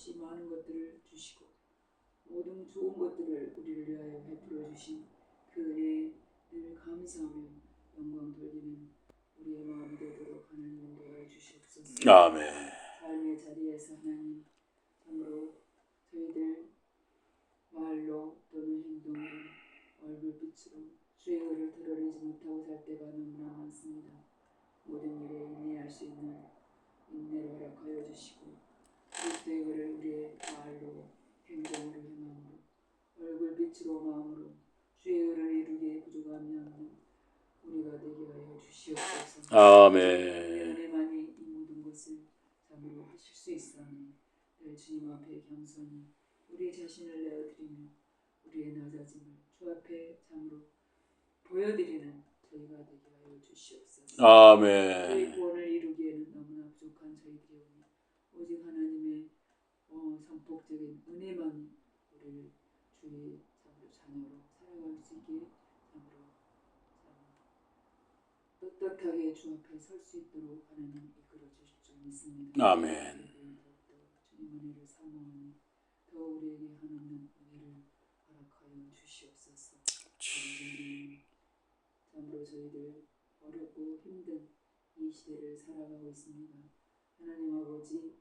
없이 많은 것들을 주시고 모든 좋은 것들을 우리를 위하여 베풀어 주신 그 은혜에 늘 감사하며 영광 돌리는 우리의 마음이 되도록 하나님 도와주시옵소서. 아멘. 삶의 자리에서 하나님 참으로 저희들 말로 또는 행동으로 얼굴빛으로 주의 의를 드러내지 못하고 살 때가 너무나 많습니다. 모든 일에 인내할 수 있는 인내를 허락하여 주시고 그리스도의 의를 우리의 말로 행동으로 행함으로 얼굴빛으로 마음으로 주의 의를 이루기에 부족함이 없는 우리가 되게 하여 주시옵소서. 아멘. 은혜만이 이 모든 것을 참으로 하실 수 있사오니 늘 주님 앞에 겸손히 우리 자신을 내어드리며 우리의 낮아짐을 주 앞에 참으로 보여드리는 저희가 되게 하여 주시옵소서. 아멘. 저희 구원을 이루기에는 너무나 부족한 저희들이오니 오직 하나님의 선폭적인 은혜만이 우리를 주의 참으로 자녀로 살아갈 수 있게 참으로 떳떳하게 주 앞에 설 수 있도록 하나님 이끌어 주실 줄 믿습니다. 아멘. 주님 은혜를 사모하니 더 우리에게 한없는 은혜를 허락하여 주시옵소서. 참으로 저희들 어렵고 힘든 이 시대를 살아가고 있습니다. 하나님 아버지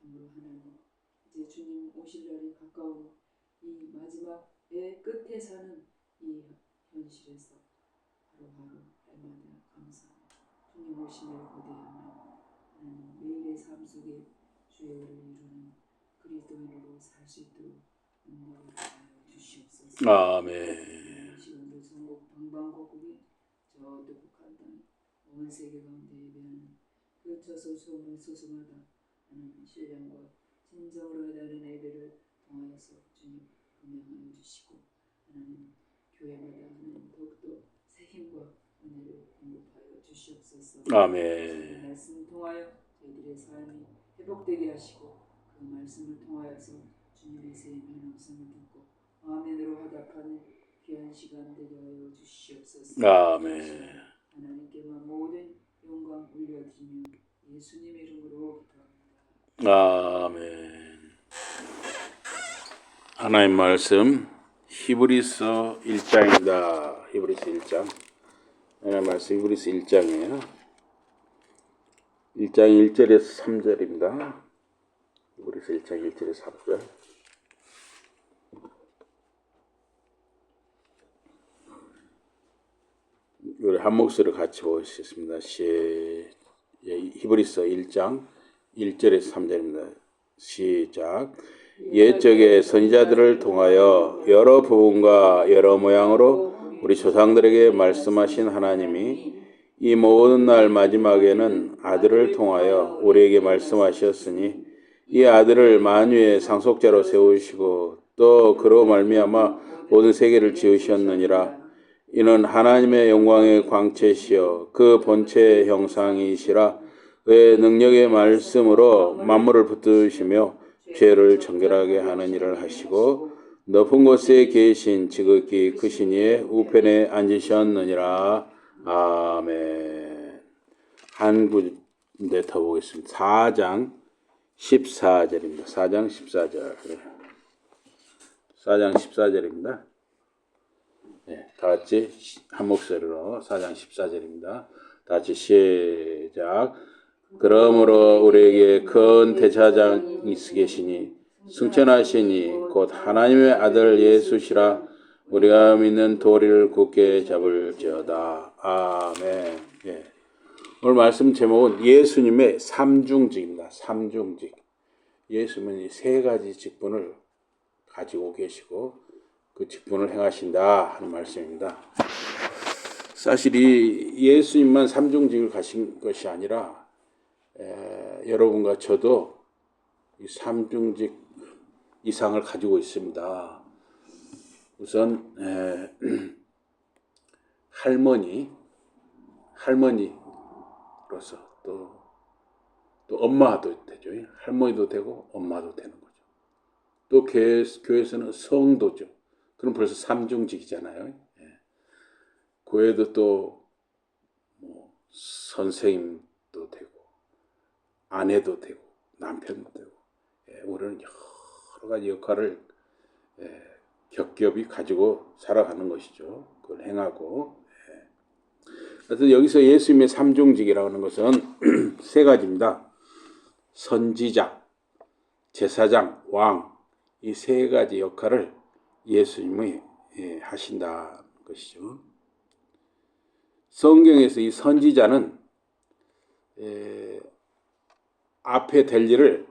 참으로 하나님 이제 주님 오실 날이 가까운 이 마지막의 끝에 사는 이 현실에서 하루하루 날마다 감사합니다. 주님 오심을 고대하며 하나님 매일의 삶 속에 주의 의를 이루는 그리스도인으로 살 수 있도록 인도하여 주시옵소서. 아멘. 지금도 전국 방방곡곡에 저 북한 땅 온 세계 가운데 예배하는 그 저소수음을 소수마다 하나님 신령과 진정으로 다른 예배를 통하여서 주님 분명하여 주시고 하나님 교회마다 하나님 더욱더 새 힘과 은혜를 공급하여 주시옵소서. 아멘. 말씀을 통하여 저희들의 삶이 회복되게 하시고 그 말씀을 통하여서 주님의 새 임한 음성을 듣고 아멘으로 화답하는 귀한 시간 되게 하여 주시옵소서. 아멘. 하나님께만 모든 영광 올려드리며 예수님 이름으로 기도합니다. 아멘. 하나님 말씀 히브리서 1장입니다. 히브리서 1장. 하나님 말씀 히브리서 1장이에요. 1장 1절에서 3절입니다. 히브리서 1장 1절에서 3절. 우리 한 목소리로 같이 보시겠습니다. 히브리서 1장 1절에서 3절입니다. 시작. 옛적의 선지자들을 통하여 여러 부분과 여러 모양으로 우리 조상들에게 말씀하신 하나님이 이 모든 날 마지막에는 아들을 통하여 우리에게 말씀하셨으니 이 아들을 만유의 상속자로 세우시고 또 그로 말미암아 모든 세계를 지으셨느니라. 이는 하나님의 영광의 광채시여 그 본체의 형상이시라. 그의 능력의 말씀으로 만물을 붙드시며 죄를 정결하게 하는 일을 하시고 높은 곳에 계신 지극히 크신 이의 우편에 앉으셨느니라. 아멘. 한 군데 더 보겠습니다. 4장 14절입니다. 4장 14절. 4장 14절입니다. 네, 다 같이 한 목소리로 4장 14절입니다. 다 같이 시작. 그러므로 우리에게 큰 대제사장이 계시니 승천하시니 곧 하나님의 아들 예수시라. 우리가 믿는 도리를 굳게 잡을지어다. 아멘. 예. 오늘 말씀 제목은 예수님의 삼중직입니다. 삼중직. 예수님이 세 가지 직분을 가지고 계시고 그 직분을 행하신다 하는 말씀입니다. 사실 이 예수님만 삼중직을 가신 것이 아니라 여러분과 저도 이 삼중직 이상을 가지고 있습니다. 우선 할머니로서 또 엄마도 되죠. 할머니도 되고 엄마도 되는 거죠. 또 교회에서는 성도죠. 그럼 벌써 삼중직이잖아요. 교회도 또 선생님도 되고 아내도 되고 남편도 되고 우리는 여러 가지 역할을 겹겹이 가지고 살아가는 것이죠. 그걸 행하고. 그래서 여기서 예수님의 삼종직이라고 하는 것은 세 가지입니다. 선지자, 제사장, 왕, 이 세 가지 역할을 예수님이 하신다는 것이죠. 성경에서 이 선지자는 앞에 될 일을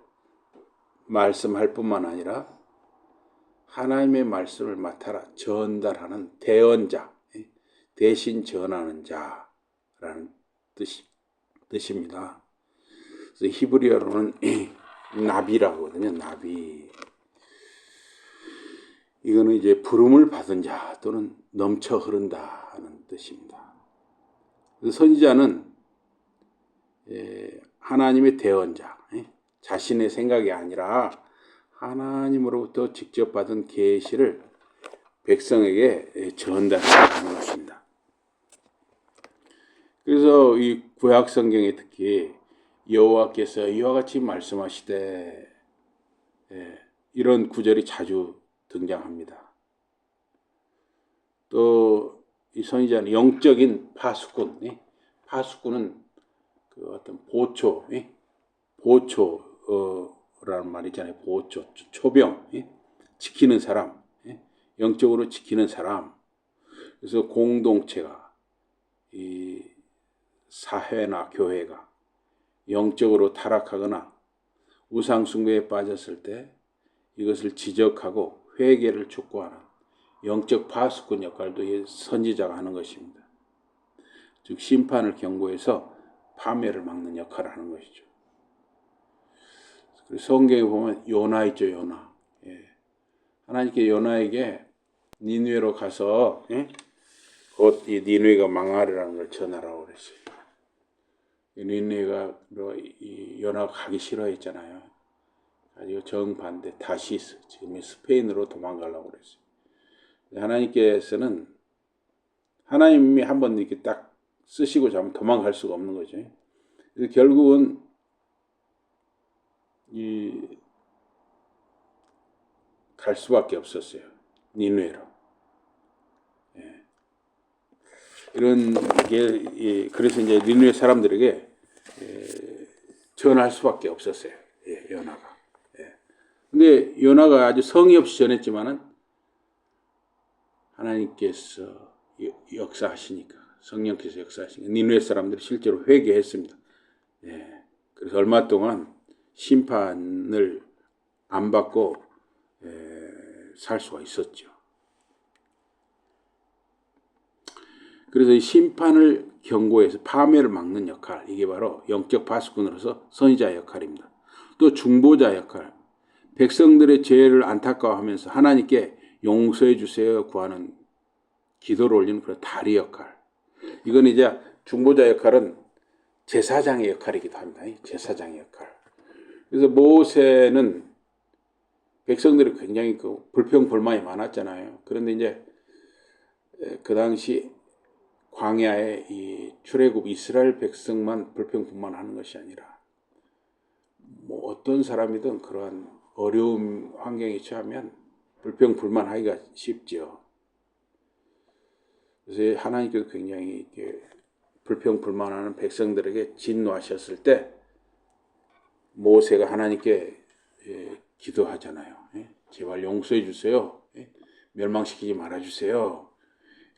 말씀할 뿐만 아니라 하나님의 말씀을 맡아라 전달하는 대언자, 대신 전하는 자라는 뜻입니다. 그래서 히브리어로는 나비라고 하거든요. 나비. 이거는 이제 부름을 받은 자 또는 넘쳐 흐른다 하는 뜻입니다. 선지자는 하나님의 대언자, 자신의 생각이 아니라 하나님으로부터 직접 받은 계시를 백성에게 전달하는 것입니다. 그래서 이 구약 성경에 특히 여호와께서 이와 같이 말씀하시되 이런 구절이 자주 등장합니다. 또 이 선지자는 영적인 파수꾼, 파수꾼은 그 어떤 보초라는 말 있잖아요. 보초, 초병, 지키는 사람, 영적으로 지키는 사람. 그래서 공동체가, 이 사회나 교회가 영적으로 타락하거나 우상숭배에 빠졌을 때 이것을 지적하고 회개를 촉구하는 영적 파수꾼 역할도 선지자가 하는 것입니다. 즉 심판을 경고해서 파멸을 막는 역할을 하는 것이죠. 성경에 보면 요나 있죠. 요나. 하나님께 요나에게 니느웨로 가서 곧 이 니느웨가 망하리라는 걸 전하라고 그랬어요. 니느웨가 이 요나가 가기 싫어했잖아요. 가지고 정반대 다시스, 지금 스페인으로 도망가려고 그랬어요. 하나님께서는 하나님이 한번 이렇게 딱 쓰시고 자면 도망갈 수가 없는 거죠. 그래서 결국은 갈 수밖에 없었어요. 니느웨로. 이런 게 그래서 이제 니느웨 사람들에게 전할 수밖에 없었어요. 요나가. 근데 요나가 아주 성의 없이 전했지만은 하나님께서 역사하시니까, 성령께서 역사하시니까 니느웨 사람들이 실제로 회개했습니다. 그래서 얼마 동안 심판을 안 받고 살 수가 있었죠. 그래서 이 심판을 경고해서 파멸을 막는 역할, 이게 바로 영적 파수꾼으로서 선지자의 역할입니다. 또 중보자 역할, 백성들의 죄를 안타까워하면서 하나님께 용서해 주세요 구하는 기도를 올리는 그런 다리 역할. 이건 이제 중보자 역할은 제사장의 역할이기도 합니다. 제사장의 역할. 그래서 모세는 백성들이 굉장히 불평불만이 많았잖아요. 그런데 이제 그 당시 광야의 이 출애굽 이스라엘 백성만 불평불만하는 것이 아니라 뭐 어떤 사람이든 그러한 어려운 환경에 처하면 불평불만하기가 쉽죠. 그래서 하나님께서 굉장히 이렇게 불평불만하는 백성들에게 진노하셨을 때 모세가 하나님께 기도하잖아요. 제발 용서해 주세요. 멸망시키지 말아주세요.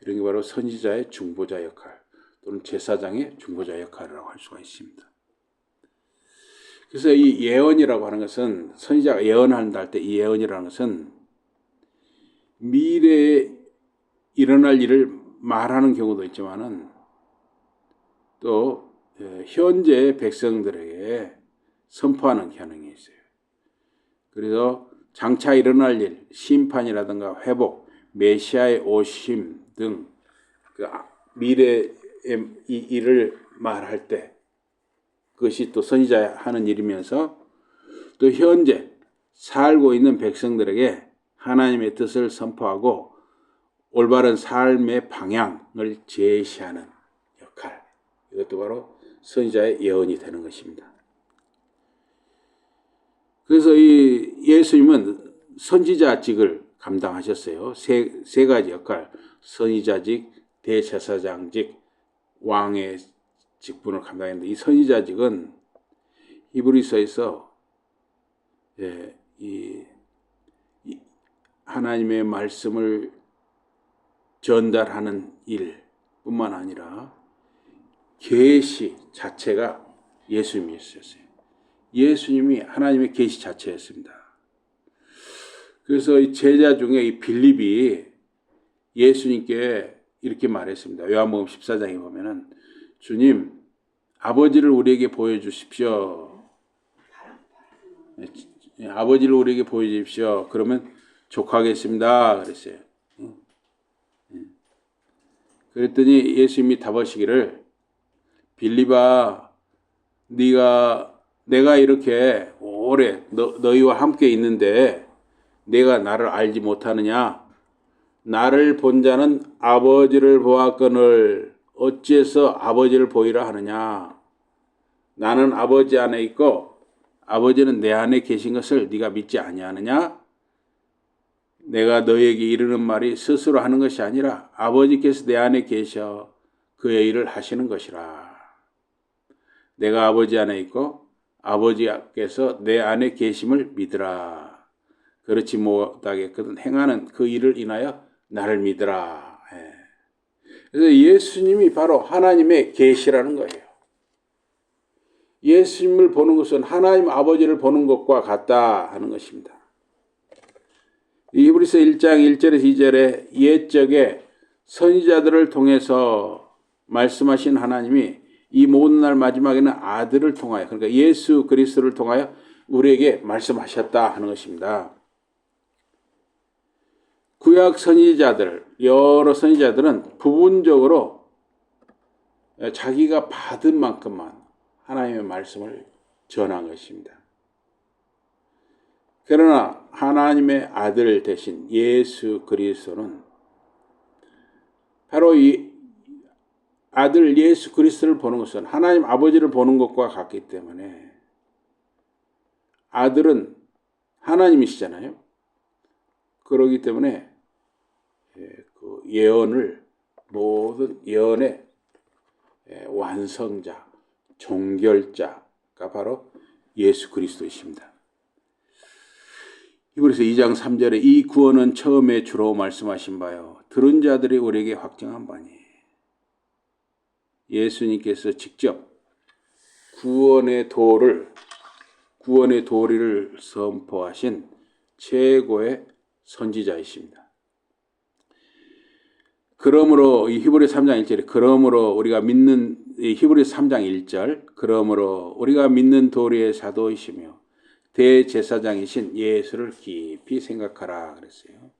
이런 게 바로 선지자의 중보자 역할 또는 제사장의 중보자 역할이라고 할 수가 있습니다. 그래서 이 예언이라고 하는 것은 선지자가 예언한다 할 때 이 예언이라는 것은 미래에 일어날 일을 말하는 경우도 있지만은 또 현재 백성들에게 선포하는 기능이 있어요. 그래서 장차 일어날 일, 심판이라든가 회복, 메시아의 오심 등 그 미래의 이 일을 말할 때 그것이 또 선지자가 하는 일이면서 또 현재 살고 있는 백성들에게 하나님의 뜻을 선포하고 올바른 삶의 방향을 제시하는 역할, 이것도 바로 선지자의 예언이 되는 것입니다. 그래서 이 예수님은 선지자직을 감당하셨어요. 세 가지 역할, 선지자직, 대제사장직, 왕의 직분을 감당했는데 이 선지자직은 히브리서에서 이 하나님의 말씀을 전달하는 일뿐만 아니라 계시 자체가 예수님이었어요. 예수님이 하나님의 계시 자체였습니다. 그래서 이 제자 중에 이 빌립이 예수님께 이렇게 말했습니다. 요한복음 14장에 보면은 주님, 아버지를 우리에게 보여주십시오. 아버지를 우리에게 보여주십시오. 그러면 족하겠습니다. 그랬어요. 그랬더니 예수님이 답하시기를 빌립아, 내가 이렇게 오래 너희와 함께 있는데 내가 나를 알지 못하느냐? 나를 본 자는 아버지를 보았거늘 어찌해서 아버지를 보이라 하느냐? 나는 아버지 안에 있고 아버지는 내 안에 계신 것을 네가 믿지 아니하느냐? 내가 너에게 이르는 말이 스스로 하는 것이 아니라 아버지께서 내 안에 계셔 그의 일을 하시는 것이라. 내가 아버지 안에 있고 아버지께서 내 안에 계심을 믿으라. 그렇지 못하겠거든 행하는 그 일을 인하여 나를 믿으라. 그래서 예수님이 바로 하나님의 계시라는 거예요. 예수님을 보는 것은 하나님 아버지를 보는 것과 같다 하는 것입니다. 히브리서 1장 1절에서 2절에 옛적에 선지자들을 통해서 말씀하신 하나님이 이 모든 날 마지막에는 아들을 통하여, 그러니까 예수 그리스도를 통하여 우리에게 말씀하셨다 하는 것입니다. 구약 선지자들, 여러 선지자들은 부분적으로 자기가 받은 만큼만 하나님의 말씀을 전한 것입니다. 그러나 하나님의 아들 대신 예수 그리스도는 바로 이 아들 예수 그리스도를 보는 것은 하나님 아버지를 보는 것과 같기 때문에 아들은 하나님이시잖아요. 그렇기 때문에 그 예언을 모든 예언의 완성자, 종결자가 바로 예수 그리스도이십니다. 히브리서 2장 3절에 이 구원은 처음에 주로 말씀하신 바요 들은 자들이 우리에게 확증한 바니 예수님께서 직접 구원의 도리를 선포하신 최고의 선지자이십니다. 그러므로 이 히브리서 3장 1절에 그러므로 우리가 믿는 히브리서 3장 1절 그러므로 우리가 믿는 도리의 사도이시며 대제사장이신 예수를 깊이 생각하라 그랬어요.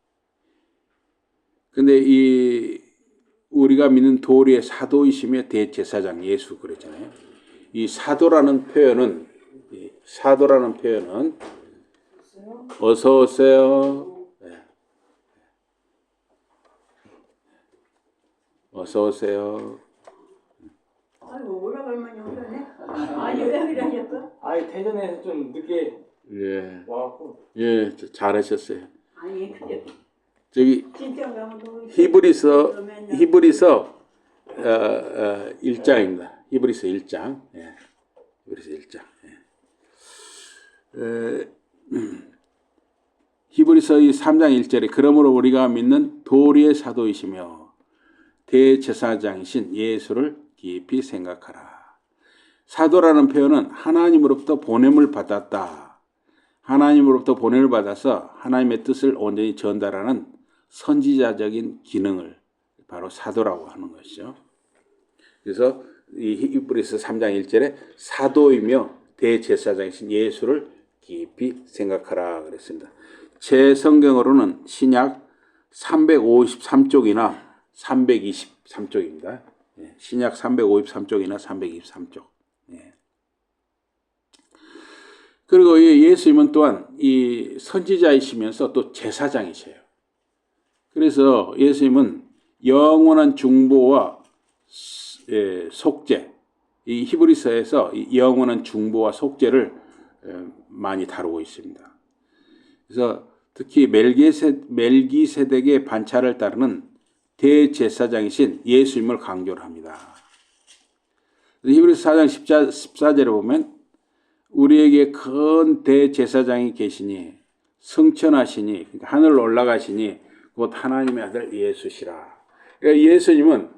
근데 이 우리가 믿는 도리의 사도이시며 대제사장 예수 그랬잖아요. 이 사도라는 표현은 어서 오세요. 어서 오세요. 아이고 오라갈만이 오라네. 아니 왜 그러냐고? 아니 대전에서 좀 늦게 와갖고. 예, 잘하셨어요. 아니 근데 저기 진짜 너무 히브리서 1장입니다. 히브리서 1장. 예. 히브리서 1장. 예. 히브리서 3장 1절에 그러므로 우리가 믿는 도리의 사도이시며 대제사장이신 예수를 깊이 생각하라. 사도라는 표현은 하나님으로부터 보냄을 받았다. 하나님으로부터 보냄을 받아서 하나님의 뜻을 온전히 전달하는 선지자적인 기능을 바로 사도라고 하는 것이죠. 그래서 이 히브리서 3장 1절에 사도이며 대제사장이신 예수를 깊이 생각하라 그랬습니다. 제 성경으로는 신약 353쪽이나 323쪽입니다. 신약 353쪽이나 323쪽. 그리고 예수님은 또한 이 선지자이시면서 또 제사장이세요. 그래서 예수님은 영원한 중보와 속죄, 이 히브리서에서 이 영원한 중보와 속죄를 많이 다루고 있습니다. 그래서 특히 멜기세덱의 반차를 따르는 대제사장이신 예수님을 강조를 합니다. 히브리서 4장 14절에 보면 우리에게 큰 대제사장이 계시니 승천하시니 그러니까 하늘로 올라가시니 곧 하나님의 아들 예수시라. 그러니까 예수님은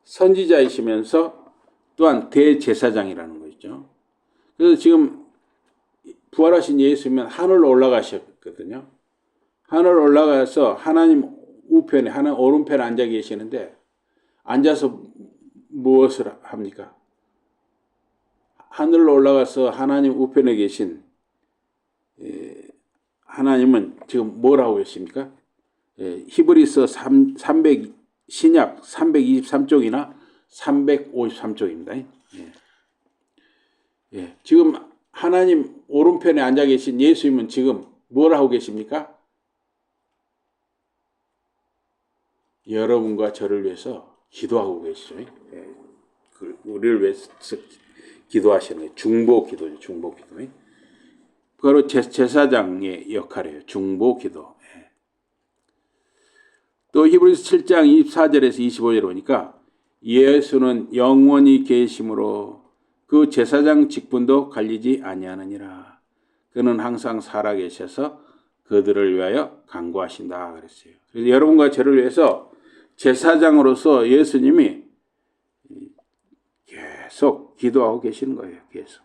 선지자이시면서 또한 대제사장이라는 거죠. 그래서 지금 부활하신 예수님은 하늘로 올라가셨거든요. 하늘 올라가서 하나님 우편에 하나님 오른편에 앉아 계시는데 앉아서 무엇을 합니까? 하늘로 올라가서 하나님 우편에 계신 하나님은 지금 뭘 하고 계십니까? 히브리서 신약 323쪽이나 353쪽입니다. 지금 하나님 오른편에 앉아 계신 예수님은 지금 뭘 하고 계십니까? 여러분과 저를 위해서 기도하고 계시죠. 우리를 위해서 기도하시는 거예요. 중보 기도죠. 중보 기도. 바로 제사장의 역할이에요. 중보 기도. 또 히브리서 7장 24절에서 25절에 보니까 예수는 영원히 계심으로 그 제사장 직분도 갈리지 아니하느니라. 그는 항상 살아계셔서 그들을 위하여 간구하신다 그랬어요. 그래서 여러분과 저를 위해서 제사장으로서 예수님이 계속 기도하고 계시는 거예요. 계속.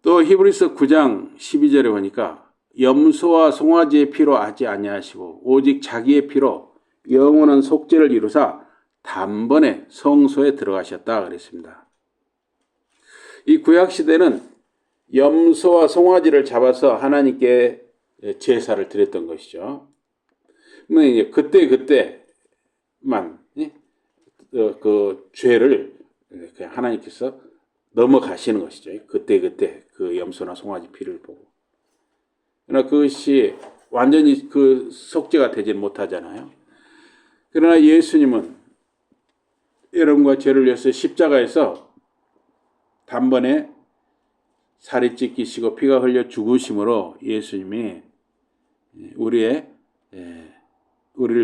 또 히브리서 9장 12절에 보니까 염소와 송아지의 피로 하지 아니하시고 오직 자기의 피로 영원한 속죄를 이루사 단번에 성소에 들어가셨다 그랬습니다. 이 구약 시대는 염소와 송아지를 잡아서 하나님께 제사를 드렸던 것이죠. 이제 그때만 그 죄를 하나님께서 넘어가시는 것이죠. 그때 그 염소나 송아지 피를 보고. 그러나 그것이 완전히 그 속죄가 되지 못하잖아요. 그러나 예수님은 여러분과 죄를 위해서 십자가에서 단번에 살이 찢기시고 피가 흘려 죽으심으로 예수님이 우리를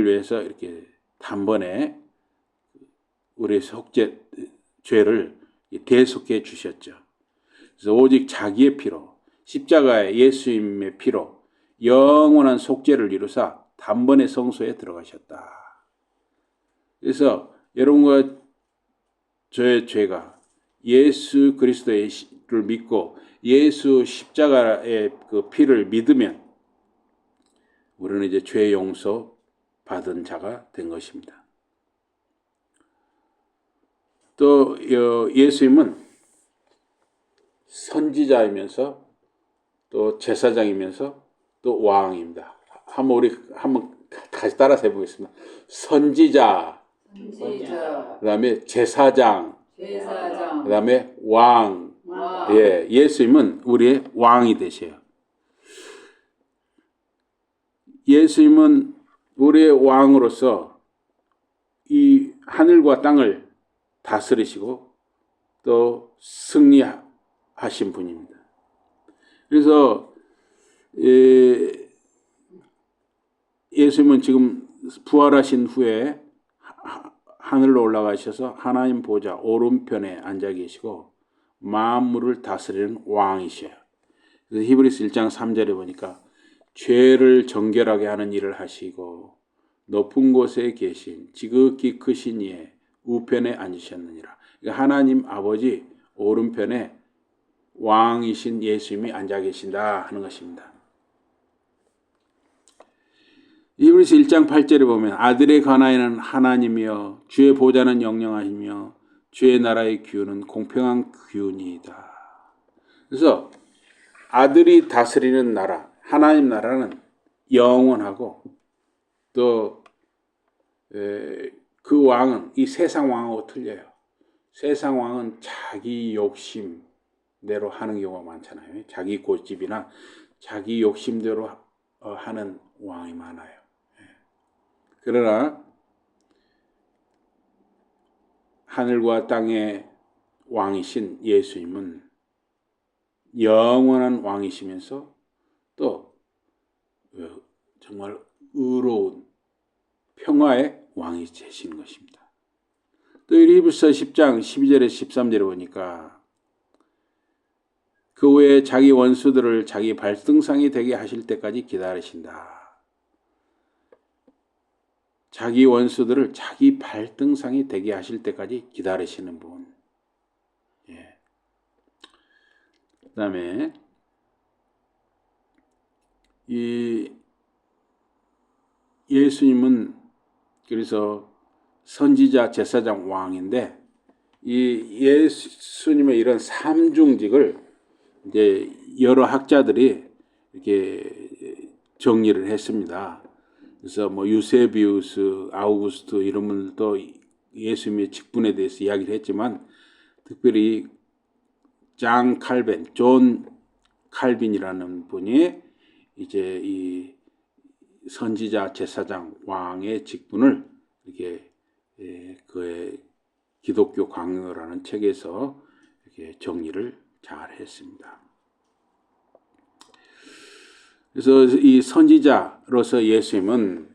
위해서 이렇게 단번에 우리의 죄를 대속해 주셨죠. 그래서 오직 자기의 피로 십자가의 예수님의 피로 영원한 속죄를 이루사 단번에 성소에 들어가셨다. 그래서 여러분과 저의 죄가 예수 그리스도를 믿고 예수 십자가의 그 피를 믿으면 우리는 이제 죄 용서 받은 자가 된 것입니다. 또 예수님은 선지자이면서 또 제사장이면서 또 왕입니다. 한번 다시 따라서 해보겠습니다. 선지자, 그다음에 제사장, 그다음에 왕. 예수님은 우리의 왕이 되셔요. 예수님은 우리의 왕으로서 이 하늘과 땅을 다스리시고 또 승리하신 분입니다. 그래서 예수님은 지금 부활하신 후에 하늘로 올라가셔서 하나님 보좌 오른편에 앉아 계시고 만물을 다스리는 왕이셔요. 그래서 히브리서 1장 3절에 보니까 죄를 정결하게 하는 일을 하시고 높은 곳에 계신 지극히 크신 이의 우편에 앉으셨느니라. 그러니까 하나님 아버지 오른편에 왕이신 예수님이 앉아 계신다 하는 것입니다. 히브리서 1장 8절에 보면 아들의 관하에는 하나님이여 주의 보좌는 영영하시며 주의 나라의 기운은 공평한 기운이다. 그래서 아들이 다스리는 나라, 하나님 나라는 영원하고 또 그 왕은 이 세상 왕하고 틀려요. 세상 왕은 자기 욕심대로 하는 경우가 많잖아요. 자기 고집이나 자기 욕심대로 하는 왕이 많아요. 그러나 하늘과 땅의 왕이신 예수님은 영원한 왕이시면서 또 정말 의로운 평화의 왕이 되시는 것입니다. 또 히브리서 10장 12절에서 13절에 보니까 그 후에 자기 원수들을 자기 발등상이 되게 하실 때까지 기다리신다. 자기 원수들을 자기 발등상이 되게 하실 때까지 기다리시는 분. 예. 그 다음에 이 예수님은 그래서 선지자, 제사장, 왕인데 이 예수님의 이런 삼중직을 이제 여러 학자들이 이렇게 정리를 했습니다. 그래서 뭐 유세비우스, 아우구스트 이런 분들도 예수님의 직분에 대해서 이야기를 했지만 특별히 존 칼빈이라는 분이 이제 이 선지자, 제사장, 왕의 직분을 이렇게 그의 기독교 강요라는 책에서 이렇게 정리를 잘 했습니다. 그래서 이 선지자로서 예수님은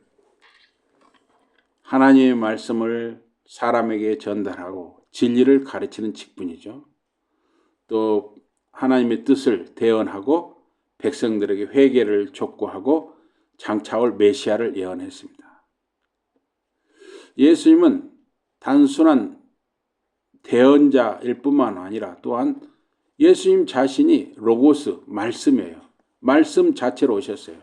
하나님의 말씀을 사람에게 전달하고 진리를 가르치는 직분이죠. 또 하나님의 뜻을 대언하고 백성들에게 회개를 촉구하고 장차올 메시아를 예언했습니다. 예수님은 단순한 대언자일 뿐만 아니라 또한 예수님 자신이 로고스, 말씀이에요. 말씀 자체로 오셨어요.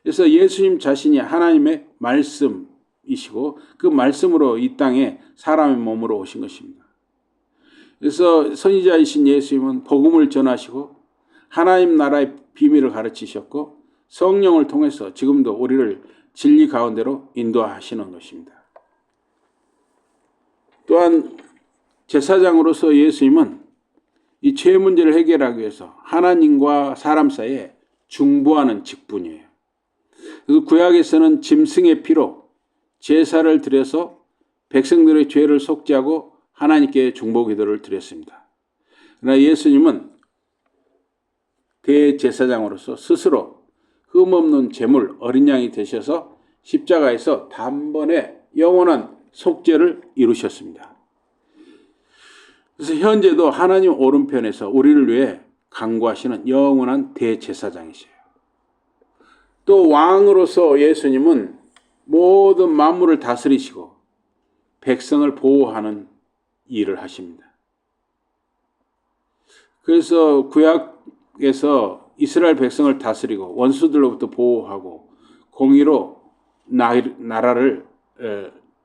그래서 예수님 자신이 하나님의 말씀이시고 그 말씀으로 이 땅에 사람의 몸으로 오신 것입니다. 그래서 선지자이신 예수님은 복음을 전하시고 하나님 나라의 비밀을 가르치셨고 성령을 통해서 지금도 우리를 진리 가운데로 인도하시는 것입니다. 또한 제사장으로서 예수님은 이 죄 문제를 해결하기 위해서 하나님과 사람 사이에 중보하는 직분이에요. 그래서 구약에서는 짐승의 피로 제사를 드려서 백성들의 죄를 속죄하고 하나님께 중보 기도를 드렸습니다. 그러나 예수님은 대제사장으로서 스스로 흠없는 제물 어린 양이 되셔서 십자가에서 단번에 영원한 속죄를 이루셨습니다. 그래서 현재도 하나님 오른편에서 우리를 위해 강구하시는 영원한 대제사장이세요. 또 왕으로서 예수님은 모든 만물을 다스리시고 백성을 보호하는 일을 하십니다. 그래서 구약에서 이스라엘 백성을 다스리고 원수들로부터 보호하고 공의로 나라를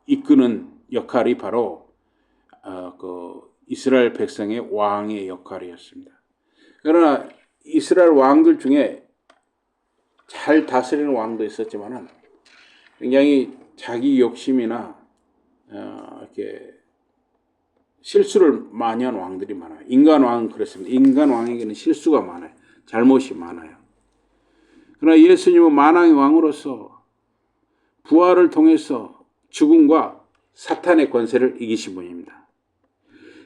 이끄는 역할이 바로 그 이스라엘 백성의 왕의 역할이었습니다. 그러나 이스라엘 왕들 중에 잘 다스리는 왕도 있었지만은 굉장히 자기 욕심이나 이렇게 실수를 많이 한 왕들이 많아요. 인간 왕은 그렇습니다. 인간 왕에게는 실수가 많아요. 잘못이 많아요. 그러나 예수님은 만왕의 왕으로서 부활을 통해서 죽음과 사탄의 권세를 이기신 분입니다.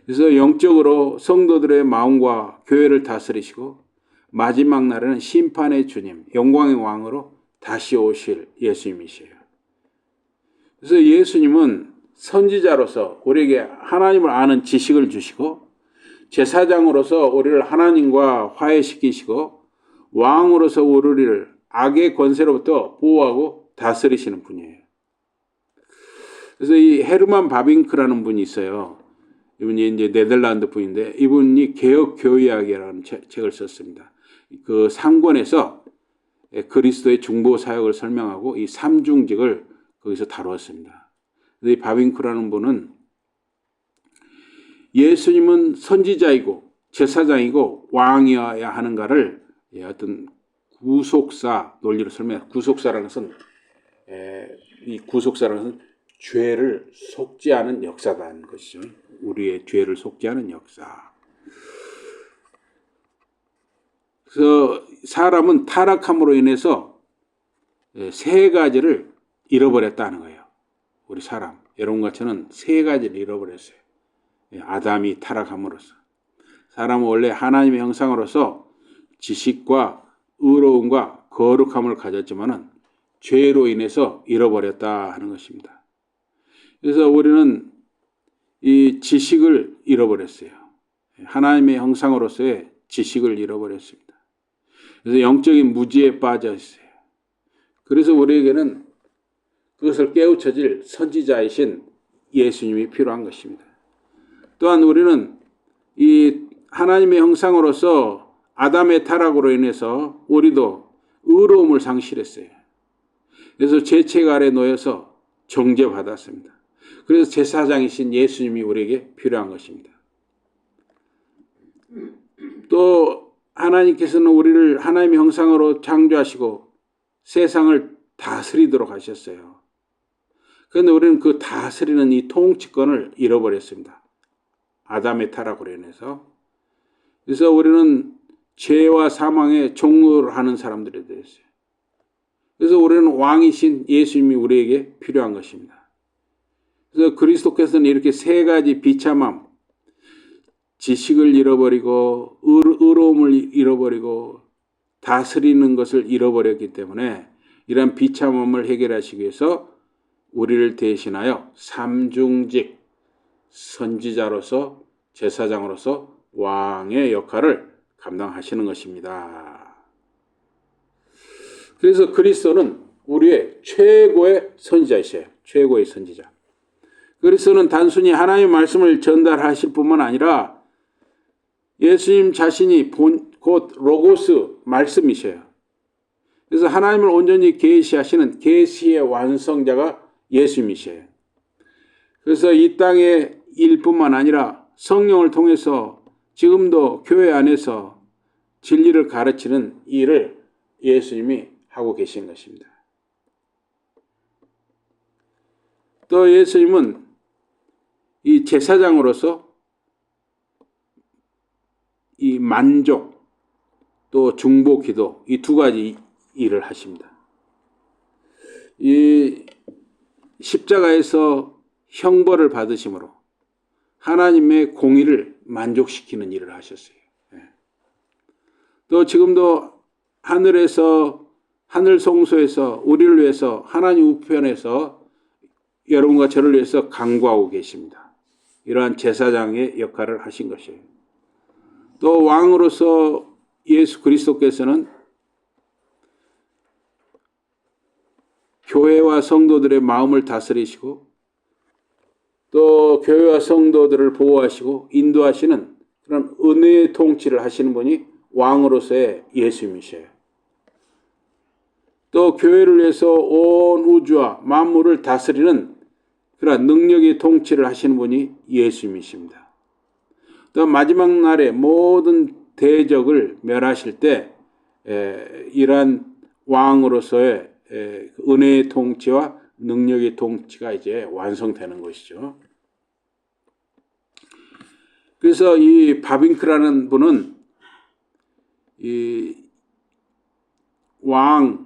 그래서 영적으로 성도들의 마음과 교회를 다스리시고 마지막 날에는 심판의 주님, 영광의 왕으로 다시 오실 예수님이세요. 그래서 예수님은 선지자로서 우리에게 하나님을 아는 지식을 주시고 제사장으로서 우리를 하나님과 화해시키시고 왕으로서 우리를 악의 권세로부터 보호하고 다스리시는 분이에요. 그래서 이 헤르만 바빙크라는 분이 있어요. 이분이 이제 네덜란드 분인데 이분이 개혁교회학이라는 책을 썼습니다. 그 상권에서 그리스도의 중보 사역을 설명하고 이 삼중직을 거기서 다루었습니다. 이 바빙크라는 분은 예수님은 선지자이고 제사장이고 왕이어야 하는가를 어떤 구속사 논리로 설명해요. 구속사라는 것은 이 구속사라는 것은 죄를 속죄하는 역사라는 것이죠. 우리의 죄를 속죄하는 역사. 그래서 사람은 타락함으로 인해서 세 가지를 잃어버렸다는 거예요. 우리 사람, 여러분과 저는 세 가지를 잃어버렸어요. 아담이 타락함으로써. 사람은 원래 하나님의 형상으로서 지식과 의로움과 거룩함을 가졌지만은 죄로 인해서 잃어버렸다 하는 것입니다. 그래서 우리는 이 지식을 잃어버렸어요. 하나님의 형상으로서의 지식을 잃어버렸습니다. 그래서 영적인 무지에 빠져 있어요. 그래서 우리에게는 그것을 깨우쳐질 선지자이신 예수님이 필요한 것입니다. 또한 우리는 이 하나님의 형상으로서 아담의 타락으로 인해서 우리도 의로움을 상실했어요. 그래서 죄책 아래 놓여서 정죄받았습니다. 그래서 제사장이신 예수님이 우리에게 필요한 것입니다. 또 하나님께서는 우리를 하나님의 형상으로 창조하시고 세상을 다스리도록 하셨어요. 그런데 우리는 그 다스리는 이 통치권을 잃어버렸습니다. 아담의 타락으로 인해서. 그래서 우리는 죄와 사망의 종을 하는 지들이 되었어요. 그래서 우리는 왕이신 예수님이 우리에게 필요한 것입니다. 그래서 그리스도께서는 이렇게 세 가지 비참함, 지식을 잃어버리고 의로움을 잃어버리고 다스리는 것을 잃어버렸기 때문에 이러한 비참함을 해결하시기 위해서 우리를 대신하여 삼중직, 선지자로서 제사장으로서 왕의 역할을 감당하시는 것입니다. 그래서 그리스도는 우리의 최고의 선지자이세요. 최고의 선지자. 그리스도는 단순히 하나님의 말씀을 전달하실 뿐만 아니라 예수님 자신이 곧 로고스 말씀이셔요. 그래서 하나님을 온전히 계시하시는 계시의 완성자가 예수님이셔요. 그래서 이 땅의 일뿐만 아니라 성령을 통해서 지금도 교회 안에서 진리를 가르치는 일을 예수님이 하고 계신 것입니다. 또 예수님은 이 제사장으로서 이 만족 또 중보 기도 이 두 가지 일을 하십니다. 이 십자가에서 형벌을 받으심으로 하나님의 공의를 만족시키는 일을 하셨어요. 또 지금도 하늘에서 하늘 성소에서 우리를 위해서 하나님 우편에서 여러분과 저를 위해서 간구하고 계십니다. 이러한 제사장의 역할을 하신 것이에요. 또 왕으로서 예수 그리스도께서는 교회와 성도들의 마음을 다스리시고 또 교회와 성도들을 보호하시고 인도하시는 그런 은혜의 통치를 하시는 분이 왕으로서의 예수님이셔요. 또 교회를 위해서 온 우주와 만물을 다스리는 그런 능력의 통치를 하시는 분이 예수님이십니다. 또 마지막 날에 모든 대적을 멸하실 때 이러한 왕으로서의 은혜의 통치와 능력의 통치가 이제 완성되는 것이죠. 그래서 이 바빙크라는 분은 이 왕,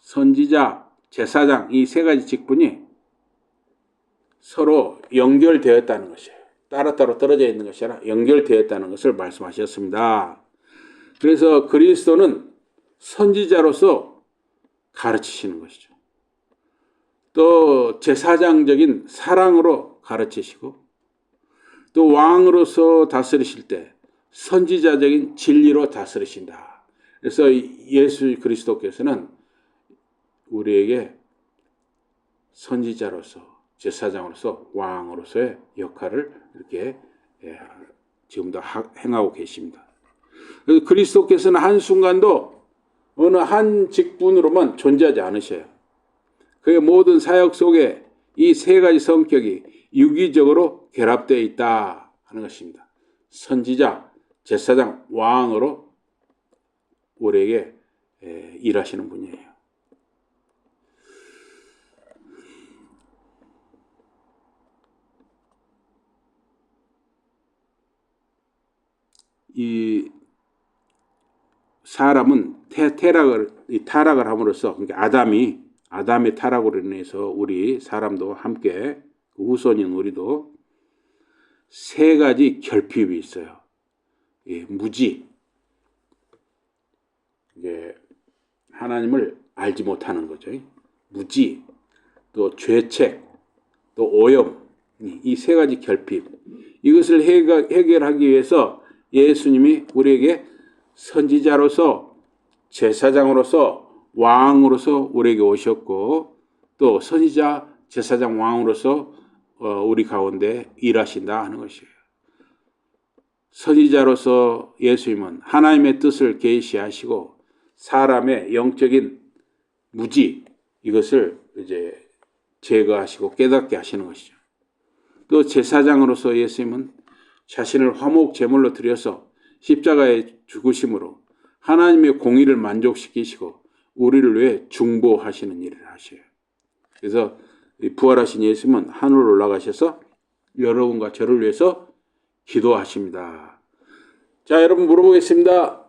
선지자, 제사장 이 세 가지 직분이 서로 연결되었다는 것이에요. 따로따로 떨어져 있는 것이 아니라 연결되었다는 것을 말씀하셨습니다. 그래서 그리스도는 선지자로서 가르치시는 것이죠. 또 제사장적인 사랑으로 가르치시고 또 왕으로서 다스리실 때 선지자적인 진리로 다스리신다. 그래서 예수 그리스도께서는 우리에게 선지자로서 제사장으로서 왕으로서의 역할을 이렇게 지금도 행하고 계십니다. 그래서 그리스도께서는 한순간도 어느 한 직분으로만 존재하지 않으셔요. 그의 모든 사역 속에 이 세 가지 성격이 유기적으로 결합되어 있다 하는 것입니다. 선지자, 제사장, 왕으로 우리에게 일하시는 분이에요. 이 사람은 타락을 함으로써 그러니까 아담의 타락으로 인해서 우리 사람도 함께 후손인 우리도 세 가지 결핍이 있어요. 무지, 이게 하나님을 알지 못하는 거죠. 무지, 또 죄책, 또 오염, 이 세 가지 결핍. 이것을 해결하기 위해서 예수님이 우리에게 선지자로서, 제사장으로서, 왕으로서 우리에게 오셨고, 또 선지자, 제사장, 왕으로서 우리 가운데 일하신다 하는 것이에요. 선지자로서 예수님은 하나님의 뜻을 계시하시고 사람의 영적인 무지, 이것을 이제 제거하시고 깨닫게 하시는 것이죠. 또 제사장으로서 예수님은 자신을 화목 제물로 드려서 십자가에 죽으심으로 하나님의 공의를 만족시키시고 우리를 위해 중보하시는 일을 하셔요. 그래서 부활하신 예수님은 하늘로 올라가셔서 여러분과 저를 위해서 기도하십니다. 자, 여러분 물어보겠습니다.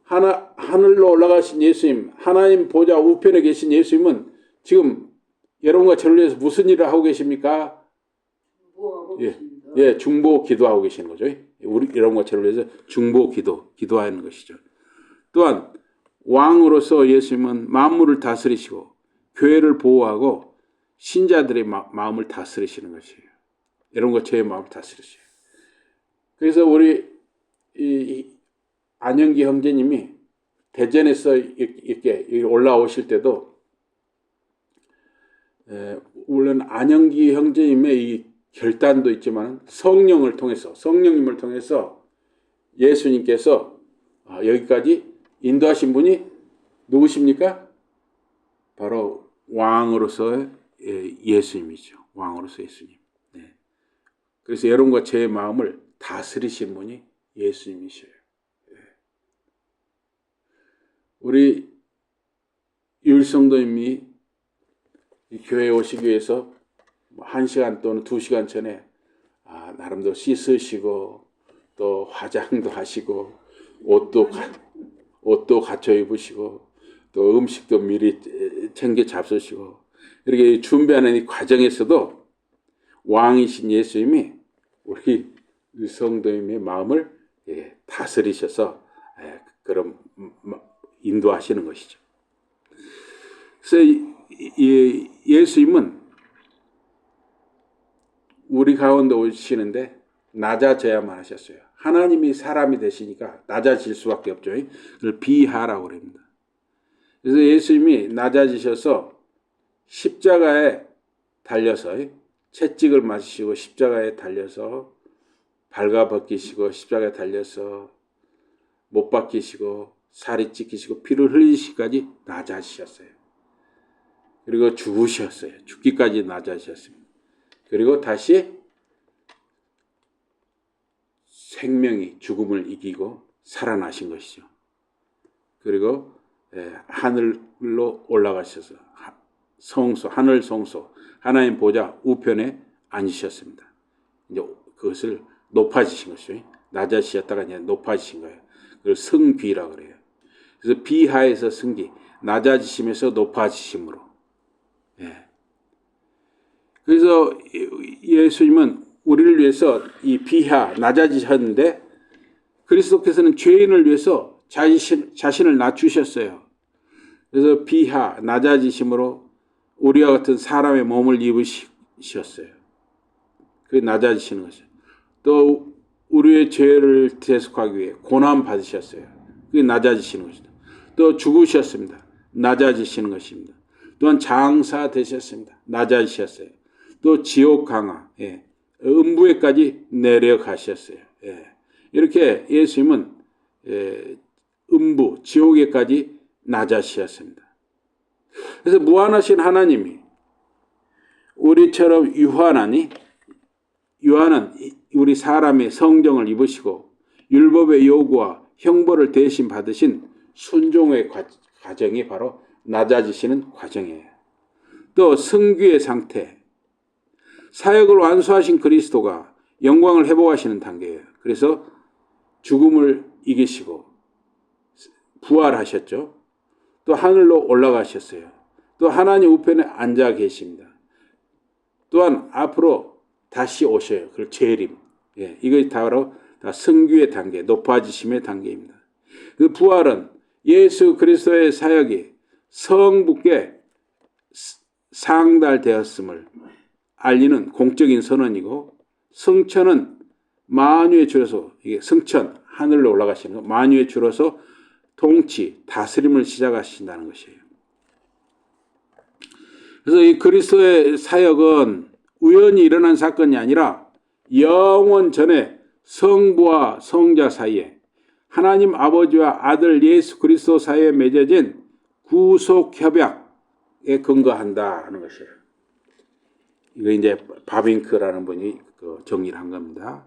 하늘로 올라가신 예수님, 하나님 보좌 우편에 계신 예수님은 지금 여러분과 저를 위해서 무슨 일을 하고 계십니까? 예, 중보 기도하고 계시는 거죠. 우리 여러분과 저를 위해서 중보 기도하는 것이죠. 또한 왕으로서 예수님은 만물을 다스리시고 교회를 보호하고 신자들의 마음을 다스리시는 것이에요. 여러분과 저의 마음을 다스리셔요. 그래서 우리 안영기 형제님이 대전에서 이렇게 올라오실 때도 물론 안영기 형제님의 이 결단도 있지만 성령님을 통해서 예수님께서 여기까지 인도하신 분이 누구십니까? 바로 왕으로서의 예수님이죠. 왕으로서 예수님. 네. 그래서 여러분과 제 마음을 다스리신 분이 예수님이셔요. 네. 우리 유일성도님이 이 교회에 오시기 위해서 1시간 또는 2시간 전에 나름대로 씻으시고 또 화장도 하시고 옷도 갖춰 입으시고 또 음식도 미리 챙겨 잡수시고 이렇게 준비하는 이 과정에서도 왕이신 예수님이 우리 성도님의 마음을 다스리셔서 그런 인도하시는 것이죠. 그래서 예수님은 우리 가운데 오시는데 낮아져야만 하셨어요. 하나님이 사람이 되시니까 낮아질 수밖에 없죠. 그걸 비하라고 합니다. 그래서 예수님이 낮아지셔서 십자가에 달려서 채찍을 맞으시고 십자가에 달려서 발가벗기시고 십자가에 달려서 못 박히시고 살이 찢기시고 피를 흘리시기까지 낮아지셨어요. 그리고 죽으셨어요. 죽기까지 낮아지셨습니다. 그리고 다시 생명이 죽음을 이기고 살아나신 것이죠. 그리고 하늘로 올라가셔서 하늘 성소 하나님 보좌 우편에 앉으셨습니다. 이제 그것을 높아지신 것이죠. 낮아지셨다가 이제 높아지신 거예요. 그걸 승비라고 그래요. 그래서 비하에서 승기, 낮아지심에서 높아지심으로. 그래서 예수님은 우리를 위해서 이 비하, 낮아지셨는데 그리스도께서는 죄인을 위해서 자신을 낮추셨어요. 그래서 비하, 낮아지심으로 우리와 같은 사람의 몸을 입으셨어요. 그게 낮아지시는 것이죠. 또 우리의 죄를 대속하기 위해 고난 받으셨어요. 그게 낮아지시는 것이죠. 또 죽으셨습니다. 낮아지시는 것입니다. 또한 장사 되셨습니다. 낮아지셨어요. 또 지옥 강화, 음부에까지 내려가셨어요. 이렇게 예수님은 음부, 지옥에까지 낮아지셨습니다. 그래서 무한하신 하나님이 우리처럼 유한은 우리 사람의 성정을 입으시고 율법의 요구와 형벌을 대신 받으신 순종의 과정이 바로 낮아지시는 과정이에요. 또 승귀의 상태, 사역을 완수하신 그리스도가 영광을 회복하시는 단계예요. 그래서 죽음을 이기시고 부활하셨죠. 또 하늘로 올라가셨어요. 또 하나님 우편에 앉아 계십니다. 또한 앞으로 다시 오셔요. 그걸 재림. 이거 바로 다 승귀의 단계, 높아지심의 단계입니다. 그 부활은 예수 그리스도의 사역이 성부께 상달되었음을 알리는 공적인 선언이고, 성천은 만유에 줄여서, 이게 성천, 하늘로 올라가시는 거, 만유에 줄여서 통치, 다스림을 시작하신다는 것이에요. 그래서 이 그리스도의 사역은 우연히 일어난 사건이 아니라 영원 전에 성부와 성자 사이에 하나님 아버지와 아들 예수 그리스도 사이에 맺어진 구속 협약에 근거한다 하는 것이에요. 이거 이제 바빙크라는 분이 정리를 한 겁니다.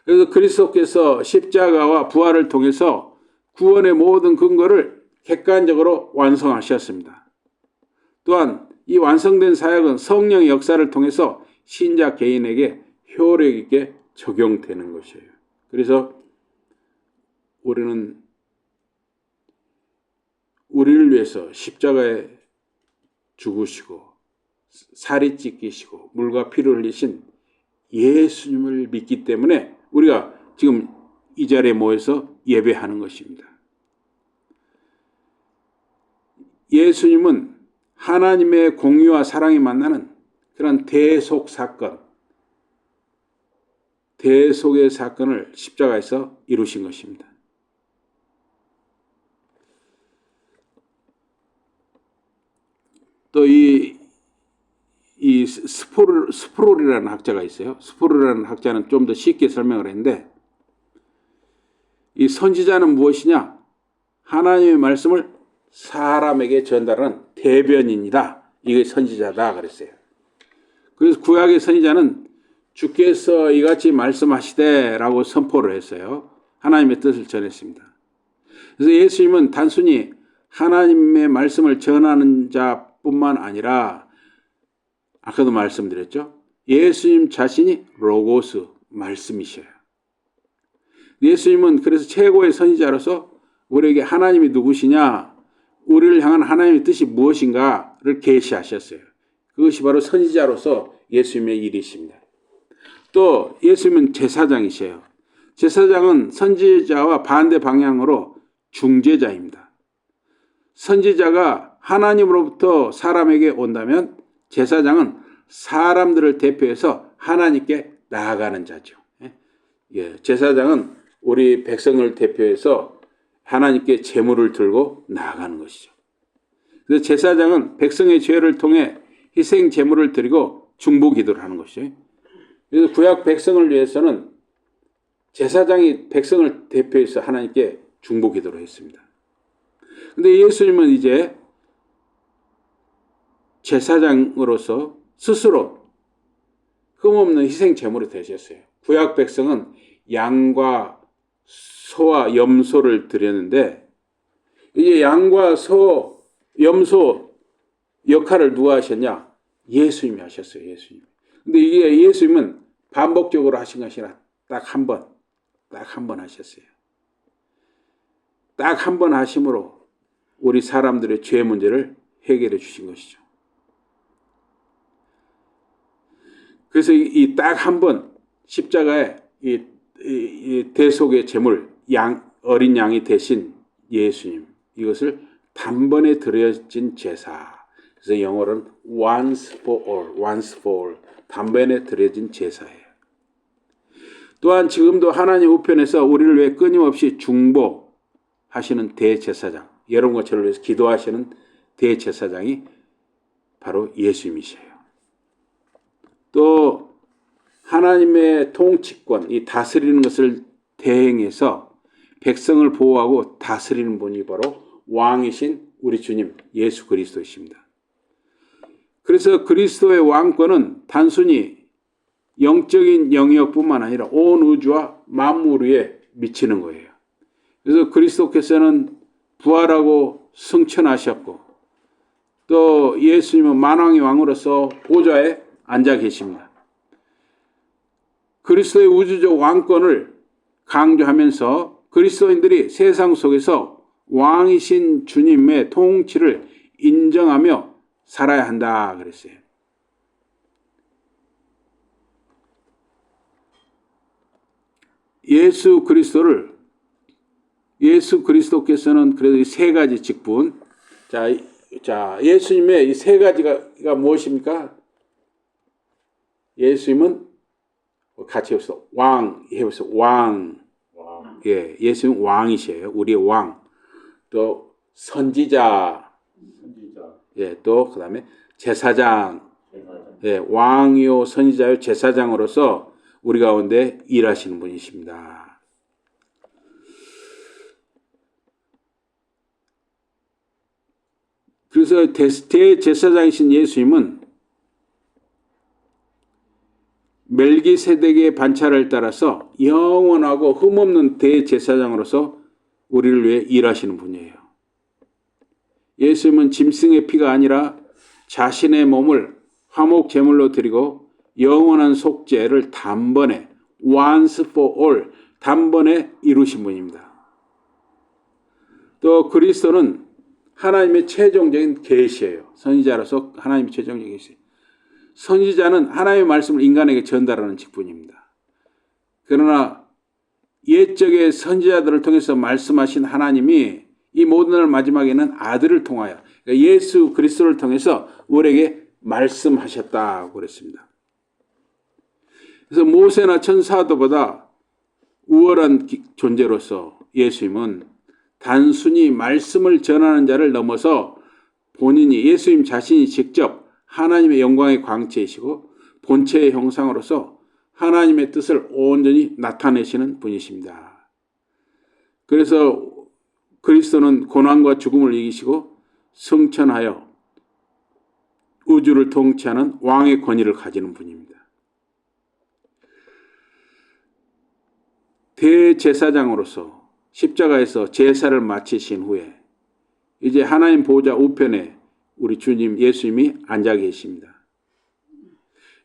그래서 그리스도께서 십자가와 부활을 통해서 구원의 모든 근거를 객관적으로 완성하셨습니다. 또한 이 완성된 사역은 성령의 역사를 통해서 신자 개인에게 효력 있게 적용되는 것이에요. 그래서 우리는 우리를 위해서 십자가에 죽으시고 살이 찢기시고 물과 피를 흘리신 예수님을 믿기 때문에 우리가 지금 이 자리에 모여서 예배하는 것입니다. 예수님은 하나님의 공의와 사랑이 만나는 그런 대속 사건, 대속의 사건을 십자가에서 이루신 것입니다. 또 이 스프롤이라는 학자가 있어요. 스프롤이라는 학자는 좀 더 쉽게 설명을 했는데, 이 선지자는 무엇이냐? 하나님의 말씀을 사람에게 전달하는 대변인이다. 이게 선지자다 그랬어요. 그래서 구약의 선지자는 주께서 이같이 말씀하시되라고 선포를 했어요. 하나님의 뜻을 전했습니다. 그래서 예수님은 단순히 하나님의 말씀을 전하는 자뿐만 아니라, 아까도 말씀드렸죠. 예수님 자신이 로고스, 말씀이셔요. 예수님은 그래서 최고의 선지자로서 우리에게 하나님이 누구시냐, 우리를 향한 하나님의 뜻이 무엇인가를 계시하셨어요. 그것이 바로 선지자로서 예수님의 일이십니다. 또 예수님은 제사장이셔요. 제사장은 선지자와 반대 방향으로 중재자입니다. 선지자가 하나님으로부터 사람에게 온다면 제사장은 사람들을 대표해서 하나님께 나아가는 자죠. 제사장은 우리 백성을 대표해서 하나님께 제물을 들고 나아가는 것이죠. 그래서 제사장은 백성의 죄를 통해 희생 제물을 드리고 중보 기도를 하는 것이죠. 그래서 구약 백성을 위해서는 제사장이 백성을 대표해서 하나님께 중보 기도를 했습니다. 그런데 예수님은 이제 제사장으로서 스스로 흠없는 희생 제물이 되셨어요. 구약 백성은 양과 소와 염소를 드렸는데, 이제 양과 소, 염소 역할을 누가 하셨냐? 예수님이 하셨어요. 예수님. 근데 이게 예수님은 반복적으로 하신 것이 아니라 딱 한 번 하셨어요. 딱 한 번 하심으로 우리 사람들의 죄 문제를 해결해 주신 것이죠. 그래서 이 딱 한 번 십자가에 이 대속의 제물, 어린 양이 되신 예수님, 이것을 단번에 드려진 제사. 그래서 영어로는 once for all, 단번에 드려진 제사예요. 또한 지금도 하나님 우편에서 우리를 위해 끊임없이 중보하시는 대제사장, 여러분과 저를 위해서 기도하시는 대제사장이 바로 예수님이세요. 또 하나님의 통치권, 이 다스리는 것을 대행해서 백성을 보호하고 다스리는 분이 바로 왕이신 우리 주님 예수 그리스도이십니다. 그래서 그리스도의 왕권은 단순히 영적인 영역뿐만 아니라 온 우주와 만물 위에 미치는 거예요. 그래서 그리스도께서는 부활하고 승천하셨고, 또 예수님은 만왕의 왕으로서 보좌에 앉아 계십니다. 그리스도의 우주적 왕권을 강조하면서 그리스도인들이 세상 속에서 왕이신 주님의 통치를 인정하며 살아야 한다 그랬어요. 예수 그리스도께서는 그래도 이 세 가지 직분, 자, 예수님의 이 세 가지가 무엇입니까? 예수님은 같이 해보세요. 왕, 해보세요. 왕. 예, 예수님 왕이셔요. 우리의 왕. 또 선지자. 예, 또 그다음에 제사장. 예, 왕이요 선지자요 제사장으로서 우리 가운데 일하시는 분이십니다. 그래서 대제사장이신 예수님은 멜기세덱의 반차를 따라서 영원하고 흠없는 대제사장으로서 우리를 위해 일하시는 분이에요. 예수님은 짐승의 피가 아니라 자신의 몸을 화목 제물로 드리고 영원한 속죄를 단번에 once for all 단번에 이루신 분입니다. 또 그리스도는 하나님의 최종적인 계시예요. 선지자로서 하나님의 최종적인 계시. 선지자는 하나님의 말씀을 인간에게 전달하는 직분입니다. 그러나 옛적의 선지자들을 통해서 말씀하신 하나님이 이 모든 날 마지막에는 아들을 통하여 그러니까 예수 그리스도를 통해서 우리에게 말씀하셨다고 그랬습니다. 그래서 모세나 천사도보다 우월한 존재로서 예수님은 단순히 말씀을 전하는 자를 넘어서 본인이 예수님 자신이 직접 하나님의 영광의 광채이시고 본체의 형상으로서 하나님의 뜻을 온전히 나타내시는 분이십니다. 그래서 그리스도는 고난과 죽음을 이기시고 승천하여 우주를 통치하는 왕의 권위를 가지는 분입니다. 대제사장으로서 십자가에서 제사를 마치신 후에 이제 하나님 보좌 우편에 우리 주님 예수님이 앉아 계십니다.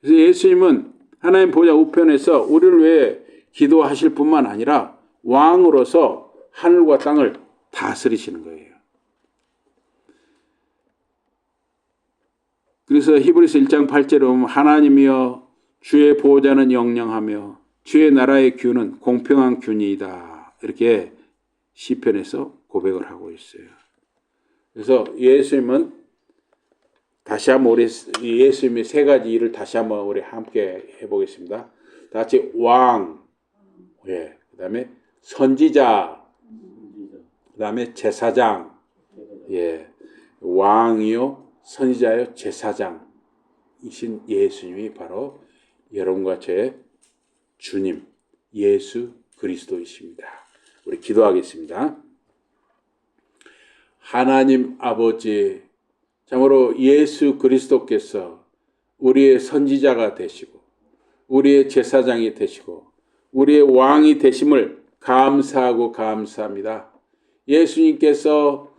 그래서 예수님은 하나님 보좌 우편에서 우리를 위해 기도하실 뿐만 아니라 왕으로서 하늘과 땅을 다스리시는 거예요. 그래서 히브리서 1장 8절에 보면 하나님이여 주의 보호자는 영영하며 주의 나라의 균은 공평한 균이다. 이렇게 시편에서 고백을 하고 있어요. 그래서 예수님은 다시 한번 우리 예수님의 세 가지 일을 다시 한번 우리 함께 해보겠습니다. 다 같이 왕, 예, 그다음에 선지자, 그다음에 제사장, 예, 왕이요, 선지자요, 제사장이신 예수님이 바로 여러분과 제 주님 예수 그리스도이십니다. 우리 기도하겠습니다. 하나님 아버지, 참으로 예수 그리스도께서 우리의 선지자가 되시고 우리의 제사장이 되시고 우리의 왕이 되심을 감사하고 감사합니다. 예수님께서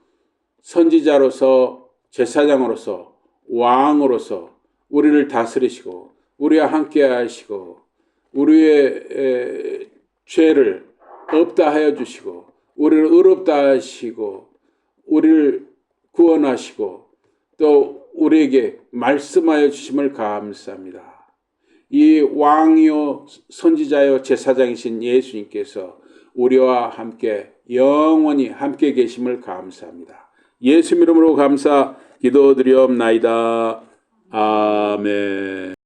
선지자로서 제사장으로서 왕으로서 우리를 다스리시고 우리와 함께 하시고 우리의 죄를 없다 하여 주시고 우리를 의롭다 하시고 우리를 구원하시고 또 우리에게 말씀하여 주심을 감사합니다. 이 왕이요 선지자요 제사장이신 예수님께서 우리와 함께 영원히 함께 계심을 감사합니다. 예수 이름으로 감사 기도드리옵나이다. 아멘.